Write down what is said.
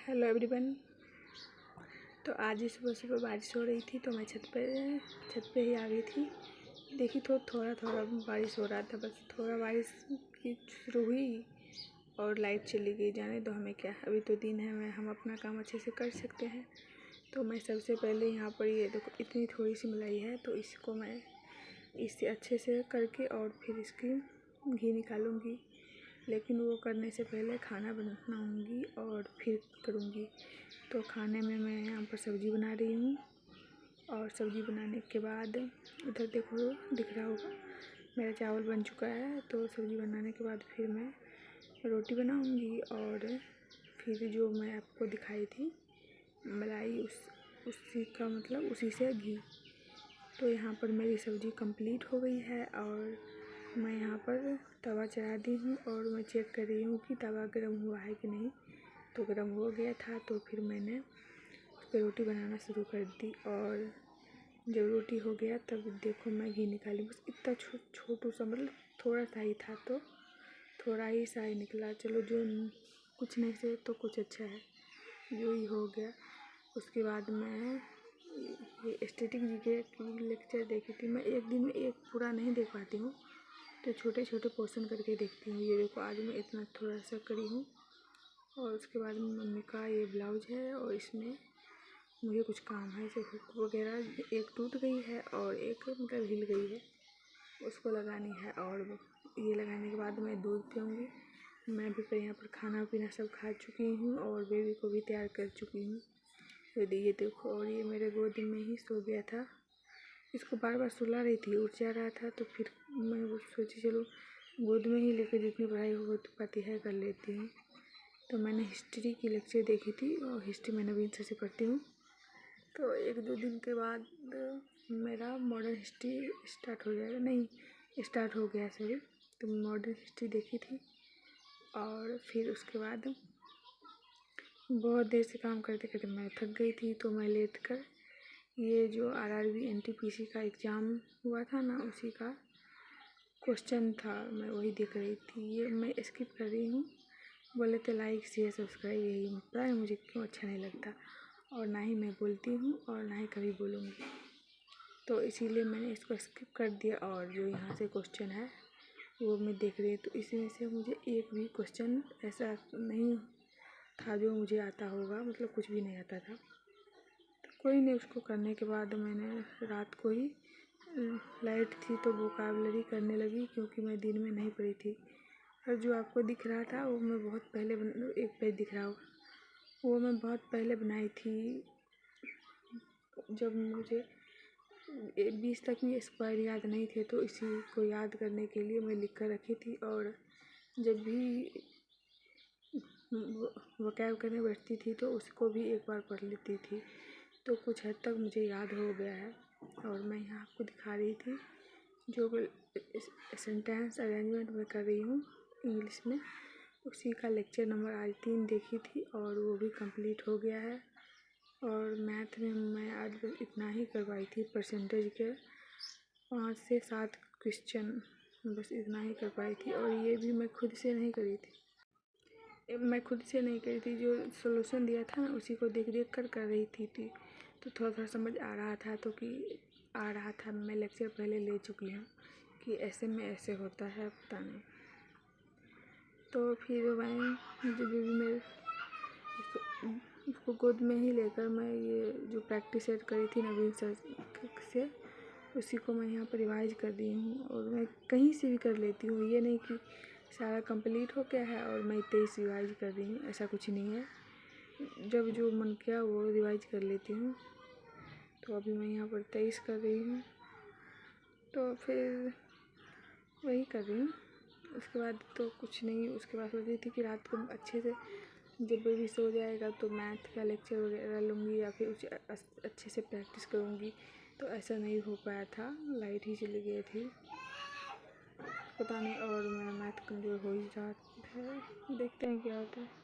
Hello everyone. तो आज ही सुबह सुबह बारिश हो रही थी तो मैं छत पे ही आ गई थी। देखी तो थोड़ा थोड़ा बारिश हो रहा था, बस थोड़ा बारिश की शुरू हुई और लाइट चली गई। जाने दो, हमें क्या, अभी तो दिन है, हम अपना काम अच्छे से कर सकते हैं। तो मैं सबसे पहले यहाँ पर ये देखो, इतनी थोड़ी सी मलाई है तो इसको मैं इससे अच्छे से करके और फिर इसकी घी निकालूंगी। लेकिन वो करने से पहले खाना बनाऊंगी और फिर करूंगी। तो खाने में मैं यहाँ पर सब्ज़ी बना रही हूँ और सब्ज़ी बनाने के बाद उधर देखो दिख रहा होगा मेरा चावल बन चुका है। तो सब्ज़ी बनाने के बाद फिर मैं रोटी बनाऊंगी और फिर जो मैं आपको दिखाई थी मलाई उसी का मतलब उसी से घी। तो यहाँ पर मेरी सब्ज़ी कंप्लीट हो गई है और मैं यहाँ पर तवा चढ़ा दी हूँ और मैं चेक कर रही हूँ कि तवा गर्म हुआ है कि नहीं। तो गर्म हो गया था तो फिर मैंने उस पर रोटी बनाना शुरू कर दी और जब रोटी हो गया तब देखो मैं घी निकाली। बस इतना छोटू सा, मतलब थोड़ा सा ही था तो थोड़ा ही सा ही निकला। चलो, जो कुछ नहीं से तो कुछ अच्छा है, जो ही हो गया। उसके बाद मैं ये स्टैटिक जीके की लेक्चर देखी थी। मैं एक दिन में एक पूरा नहीं देख पाती हूँ तो छोटे छोटे पोर्शन करके देखती हूँ। ये देखो आज मैं इतना थोड़ा सा करी हूँ। और उसके बाद मम्मी का ये ब्लाउज है और इसमें मुझे कुछ काम है, जैसे हुक वगैरह एक टूट गई है और एक मतलब हिल गई है, उसको लगानी है। और ये लगाने के बाद मैं दूध पीऊँगी। मैं भी पर यहाँ पर खाना पीना सब खा चुकी हूँ और बेबी को भी तैयार कर चुकी हूँ। तो ये देखो, और ये मेरे गोद में ही सो गया था। इसको बार बार सुला रही थी, उठ जा रहा था। तो फिर मैं वो सोची चलो गोद में ही लेकर जितनी पढ़ाई हो पाती है कर लेती हूँ। तो मैंने हिस्ट्री की लेक्चर देखी थी और हिस्ट्री मैं नवीन सर से पढ़ती हूँ। तो एक दो दिन के बाद मेरा मॉडर्न हिस्ट्री स्टार्ट हो जाएगा, नहीं स्टार्ट हो गया सॉरी। तो मॉडर्न हिस्ट्री देखी थी और फिर उसके बाद बहुत देर से काम करते करते मैं थक गई थी। तो मैं लेट कर ये जो RRB NTPC का एग्ज़ाम हुआ था ना, उसी का क्वेश्चन था, मैं वही देख रही थी। ये मैं स्किप कर रही हूँ। बोले तो लाइक शेयर सब्सक्राइब, यही पता है मुझे क्यों अच्छा नहीं लगता और ना ही मैं बोलती हूँ और ना ही कभी बोलूँगी। तो इसीलिए मैंने इसको स्किप कर दिया और जो यहाँ से क्वेश्चन है वो मैं देख रही। तो इसमें से मुझे एक भी क्वेश्चन ऐसा नहीं था जो मुझे आता होगा, मतलब कुछ भी नहीं आता था। तो कोई नहीं, उसको करने के बाद मैंने रात को ही लाइट थी तो वोकैबुलरी करने लगी, क्योंकि मैं दिन में नहीं पढ़ी थी। और जो आपको दिख रहा था वो मैं बहुत पहले एक पेज दिख रहा होगा, वो मैं बहुत पहले बनाई थी। जब मुझे 20 तक में स्क्वायर याद नहीं थे तो इसी को याद करने के लिए मैं लिख कर रखी थी। और जब भी वोकैब करने बैठती थी तो उसको भी एक बार पढ़ लेती थी। तो कुछ हद तक मुझे याद हो गया है और मैं यहाँ आपको दिखा रही थी जो सेंटेंस अरेंजमेंट में कर रही हूँ इंग्लिश में, उसी का लेक्चर नंबर आज 3 देखी थी और वो भी कंप्लीट हो गया है। और मैथ में मैं आज बस इतना ही करवाई थी, परसेंटेज के 5 से 7 क्वेश्चन बस इतना ही कर पाई थी। और ये भी मैं खुद से नहीं करी थी, जो सॉल्यूशन दिया था ना उसी को देख देख कर रही थी। तो थोड़ा थोड़ा समझ आ रहा था, मैं लेक्चर पहले ले चुकी हूँ कि ऐसे में ऐसे होता है, पता नहीं। तो फिर मैं जब भी मैं उसको गोद में ही लेकर मैं ये जो प्रैक्टिस सेट करी थी नवीन सर से, उसी को मैं यहाँ पर रिवाइज कर दी हूँ। और मैं कहीं से भी कर लेती हूँ, ये नहीं कि सारा कंप्लीट हो गया है और मैं 23 रिवाइज कर रही हूँ, ऐसा कुछ नहीं है। जब जो मन किया वो रिवाइज कर लेती हूँ। तो अभी मैं यहाँ पर 23 कर रही हूँ, तो फिर वही कर रही हूँ। उसके बाद तो कुछ नहीं। उसके बाद सोच रही थी कि रात को अच्छे से जब बेबी सो जाएगा तो मैथ का लेक्चर वगैरह लूँगी या फिर उसे अच्छे से प्रैक्टिस करूँगी। तो ऐसा नहीं हो पाया था, लाइट ही चली गई थी, पता नहीं। और मेरा मैथ कमज़ोर हो ही रहा है, देखते हैं क्या होता है।